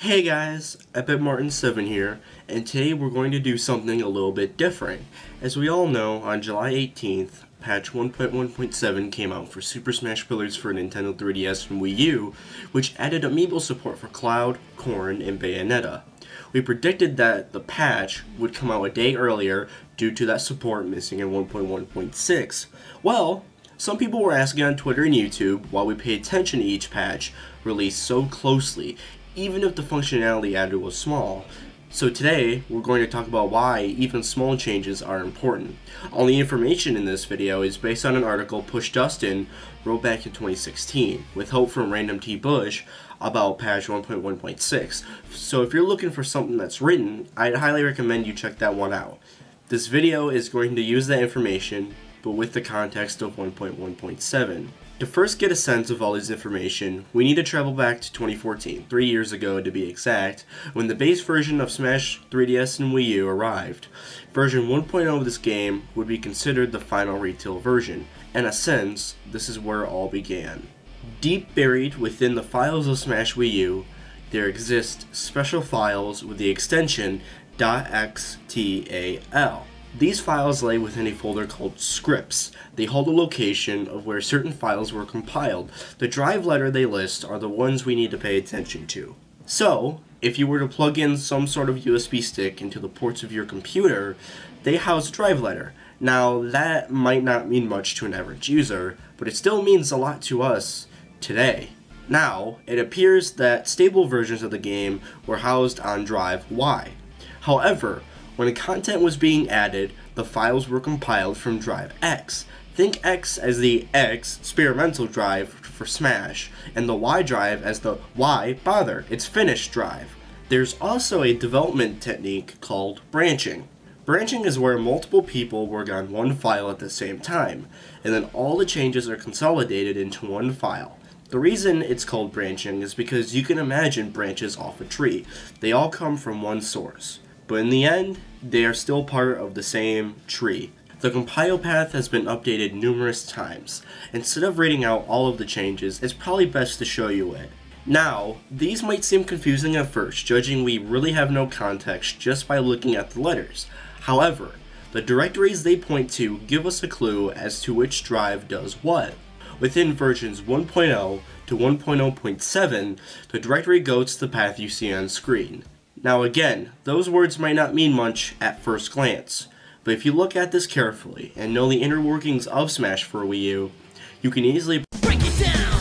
Hey guys, EpicMartin7 here, and today we're going to do something a little bit different. As we all know, on July 18th, patch 1.1.7 came out for Super Smash Bros. For Nintendo 3DS and Wii U, which added amiibo support for Cloud, Corrin, and Bayonetta. We predicted that the patch would come out a day earlier due to that support missing in 1.1.6. Well, some people were asking on Twitter and YouTube why we pay attention to each patch released so closely, even if the functionality added was small. So today, we're going to talk about why even small changes are important. All the information in this video is based on an article Push Dustin wrote back in 2016, with help from Random T. Bush about patch 1.1.6. So if you're looking for something that's written, I'd highly recommend you check that one out. This video is going to use that information, but with the context of 1.1.7. To first get a sense of all this information, we need to travel back to 2014, 3 years ago to be exact, when the base version of Smash 3DS and Wii U arrived. Version 1.0 of this game would be considered the final retail version. In a sense, this is where it all began. Deep buried within the files of Smash Wii U, there exist special files with the extension .xtal. These files lay within a folder called scripts. They hold a location of where certain files were compiled. The drive letter they list are the ones we need to pay attention to. So, if you were to plug in some sort of USB stick into the ports of your computer, they house a drive letter. Now, that might not mean much to an average user, but it still means a lot to us today. Now, it appears that stable versions of the game were housed on drive Y. However, when content was being added, the files were compiled from drive X. Think X as the X experimental drive for Smash, and the Y drive as the Y bother, it's finished drive. There's also a development technique called branching. Branching is where multiple people work on one file at the same time, and then all the changes are consolidated into one file. The reason it's called branching is because you can imagine branches off a tree. They all come from one source. But in the end, they are still part of the same tree. The compile path has been updated numerous times. Instead of reading out all of the changes, it's probably best to show you it. Now, these might seem confusing at first, judging we really have no context just by looking at the letters. However, the directories they point to give us a clue as to which drive does what. Within versions 1.0 to 1.0.7, the directory goes to the path you see on screen. Now again, those words might not mean much at first glance, but if you look at this carefully and know the inner workings of Smash for Wii U, you can easily break it down!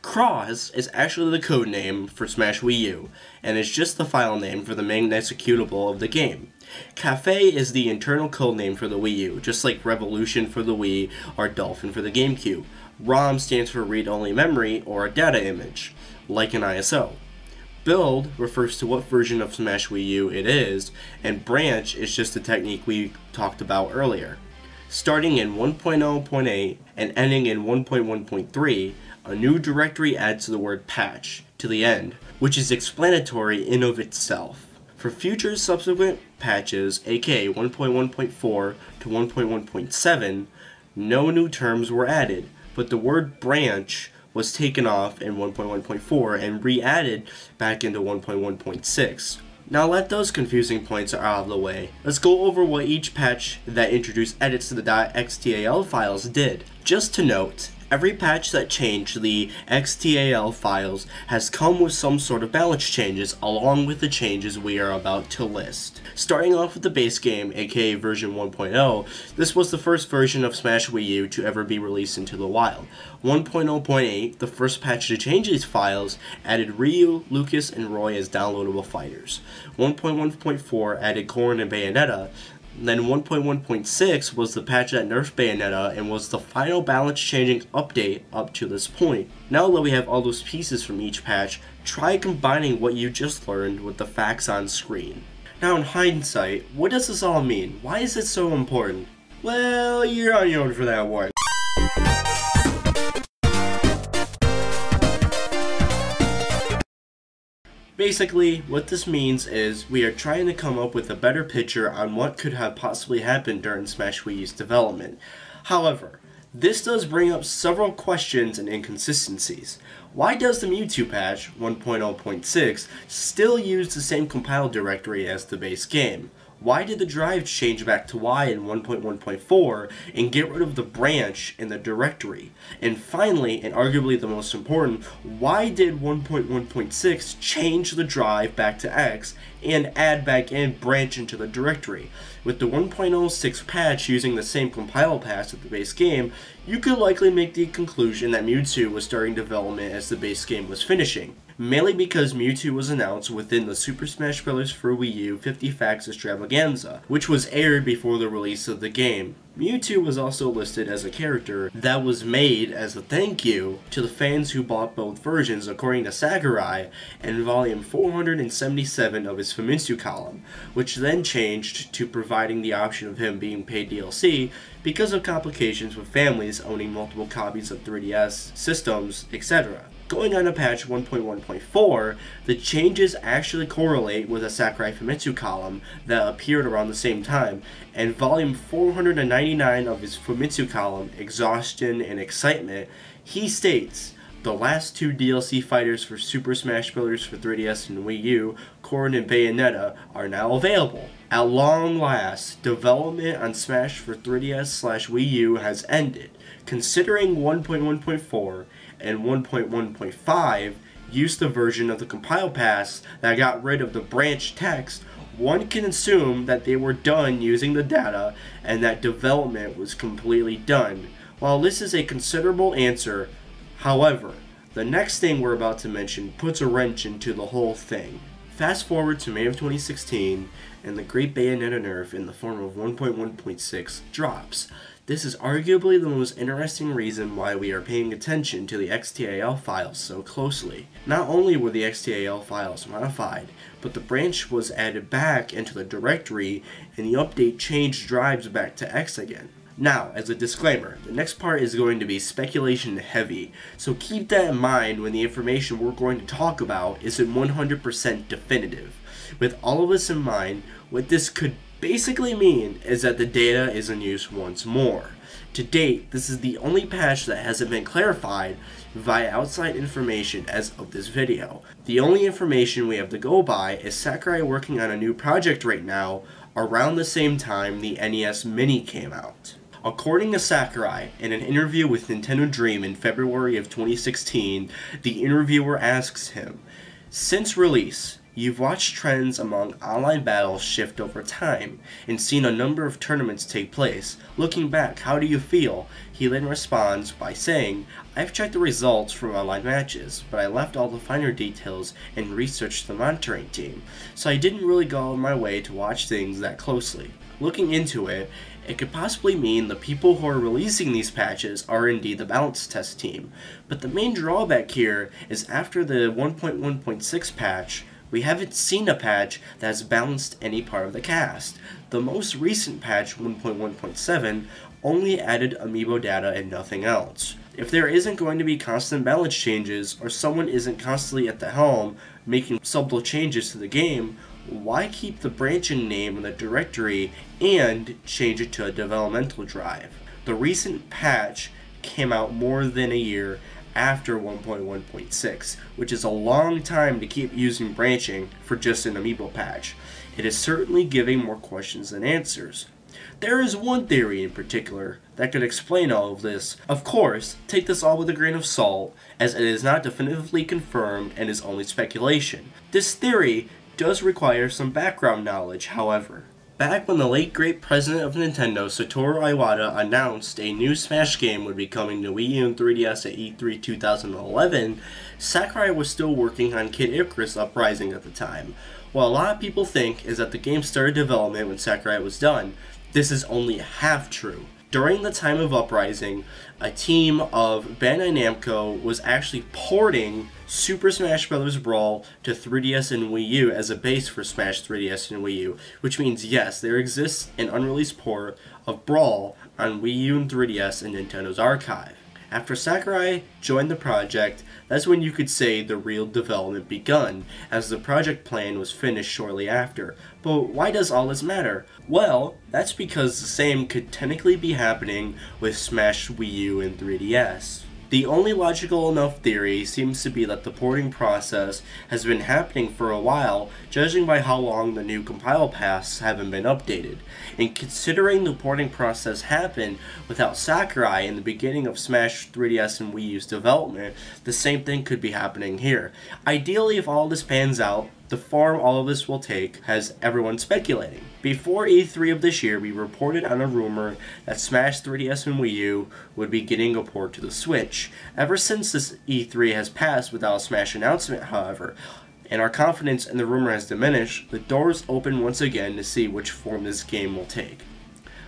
Cross is actually the code name for Smash Wii U, and is just the file name for the main executable of the game. Cafe is the internal code name for the Wii U, just like Revolution for the Wii or Dolphin for the GameCube. ROM stands for read-only memory or a data image, like an ISO. Build refers to what version of Smash Wii U it is, and branch is just the technique we talked about earlier. Starting in 1.0.8 and ending in 1.1.3, a new directory adds the word patch to the end, which is explanatory in of itself. For future subsequent patches, aka 1.1.4 to 1.1.7, no new terms were added, but the word branch was taken off in 1.1.4 and re-added back into 1.1.6. Now that those confusing points are out of the way, let's go over what each patch that introduced edits to the .xtal files did. Just to note, every patch that changed the XTAL files has come with some sort of balance changes along with the changes we are about to list. Starting off with the base game, aka version 1.0, this was the first version of Smash Wii U to ever be released into the wild. 1.0.8, the first patch to change these files, added Ryu, Lucas, and Roy as downloadable fighters. 1.1.4 added Corrin and Bayonetta. Then 1.1.6 was the patch that nerfed Bayonetta and was the final balance changing update up to this point. Now that we have all those pieces from each patch, try combining what you just learned with the facts on screen. Now in hindsight, what does this all mean? Why is it so important? Well, you're on your own for that one. Basically, what this means is we are trying to come up with a better picture on what could have possibly happened during Smash Wii U's development. However, This does bring up several questions and inconsistencies. Why does the Mewtwo patch 1.0.6 still use the same compile directory as the base game? Why did the drive change back to Y in 1.1.4 and get rid of the branch in the directory? And finally, and arguably the most important, why did 1.1.6 change the drive back to X and add back in branch into the directory? With the 1.06 patch using the same compile path as the base game, you could likely make the conclusion that Mewtwo was starting development as the base game was finishing. Mainly because Mewtwo was announced within the Super Smash Bros. For Wii U 50 Facts Extravaganza, which was aired before the release of the game. Mewtwo was also listed as a character that was made as a thank you to the fans who bought both versions, according to Sakurai in volume 477 of his Famitsu column, which then changed to providing the option of him being paid DLC because of complications with families owning multiple copies of 3DS systems, etc. Going on to patch 1.1.4, the changes actually correlate with a Sakurai Famitsu column that appeared around the same time, and volume 499 of his Famitsu column, Exhaustion and Excitement, he states, the last two DLC fighters for Super Smash Bros. For 3DS and Wii U, Corrin and Bayonetta, are now available. At long last, development on Smash for 3DS/Wii U has ended. Considering 1.1.4 and 1.1.5 used the version of the compile pass that got rid of the branch text, one can assume that they were done using the data and that development was completely done. While this is a considerable answer, however, the next thing we're about to mention puts a wrench into the whole thing. Fast forward to May of 2016, and the Great Bayonetta nerf in the form of 1.1.6 drops. This is arguably the most interesting reason why we are paying attention to the XTAL files so closely. Not only were the XTAL files modified, but the branch was added back into the directory and the update changed drives back to X again. Now, as a disclaimer, the next part is going to be speculation heavy, so keep that in mind when the information we're going to talk about isn't 100% definitive. With all of this in mind, what this could basically mean is that the data is in use once more. To date, this is the only patch that hasn't been clarified via outside information as of this video. The only information we have to go by is Sakurai working on a new project right now around the same time the NES Mini came out. According to Sakurai, in an interview with Nintendo Dream in February of 2016, the interviewer asks him, "Since release, you've watched trends among online battles shift over time, and seen a number of tournaments take place. Looking back, how do you feel?" He then responds by saying, "I've checked the results from online matches, but I left all the finer details and researched the monitoring team, so I didn't really go out of my way to watch things that closely." Looking into it, it could possibly mean the people who are releasing these patches are indeed the balance test team. But the main drawback here is after the 1.1.6 patch, we haven't seen a patch that has balanced any part of the cast. The most recent patch, 1.1.7, only added amiibo data and nothing else. If there isn't going to be constant balance changes, or someone isn't constantly at the helm making subtle changes to the game, why keep the branching name in the directory and change it to a developmental drive? The recent patch came out more than a year after 1.1.6, which is a long time to keep using branching for just an amiibo patch. It is certainly giving more questions than answers. There is one theory in particular that could explain all of this. Of course, take this all with a grain of salt, as it is not definitively confirmed and is only speculation. This theory does require some background knowledge, however. Back when the late great president of Nintendo, Satoru Iwata, announced a new Smash game would be coming to Wii U and 3DS at E3 2011, Sakurai was still working on Kid Icarus Uprising at the time. What a lot of people think is that the game started development when Sakurai was done. This is only half true. During the time of Uprising, a team of Bandai Namco was actually porting Super Smash Bros. Brawl to 3DS and Wii U as a base for Smash 3DS and Wii U, which means yes, there exists an unreleased port of Brawl on Wii U and 3DS in Nintendo's archive. After Sakurai joined the project, that's when you could say the real development begun, as the project plan was finished shortly after. But why does all this matter? Well, that's because the same could technically be happening with Smash Wii U and 3DS. The only logical enough theory seems to be that the porting process has been happening for a while, judging by how long the new compile paths haven't been updated. And considering the porting process happened without Sakurai in the beginning of Smash 3DS and Wii U's development, the same thing could be happening here. Ideally, if all this pans out, the form all of this will take has everyone speculating. Before E3 of this year, we reported on a rumor that Smash 3DS and Wii U would be getting a port to the Switch. Ever since this E3 has passed without a Smash announcement, however, and our confidence in the rumor has diminished, the doors open once again to see which form this game will take.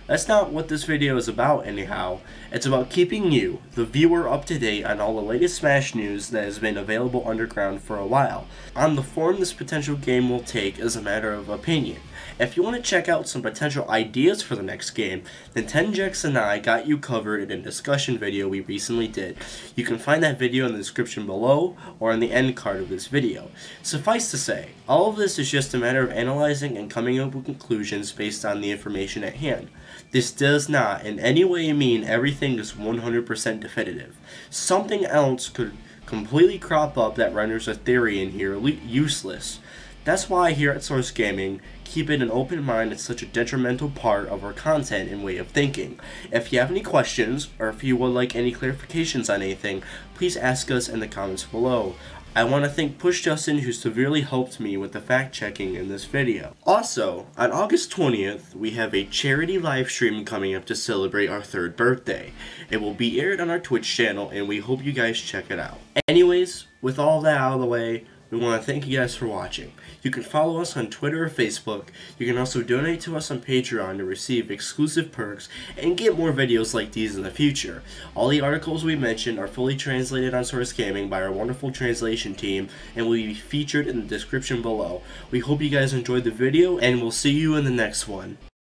That's not what this video is about anyhow. It's about keeping you, the viewer, up to date on all the latest Smash news that has been available underground for a while. On the form this potential game will take is a matter of opinion. If you want to check out some potential ideas for the next game, then 10Jex and I got you covered in a discussion video we recently did. You can find that video in the description below or on the end card of this video. Suffice to say, all of this is just a matter of analyzing and coming up with conclusions based on the information at hand. This does not in any way mean everything is 100% definitive. Something else could completely crop up that renders a theory in here useless. That's why here at Source Gaming, keeping an open mind is such a detrimental part of our content and way of thinking. If you have any questions, or if you would like any clarifications on anything, please ask us in the comments below. I want to thank Push Justin, who severely helped me with the fact checking in this video. Also, on August 20th, we have a charity live stream coming up to celebrate our 3rd birthday. It will be aired on our Twitch channel, and we hope you guys check it out. Anyways, with all that out of the way, we want to thank you guys for watching. You can follow us on Twitter or Facebook. You can also donate to us on Patreon to receive exclusive perks and get more videos like these in the future. All the articles we mentioned are fully translated on Source Gaming by our wonderful translation team and will be featured in the description below. We hope you guys enjoyed the video, and we'll see you in the next one.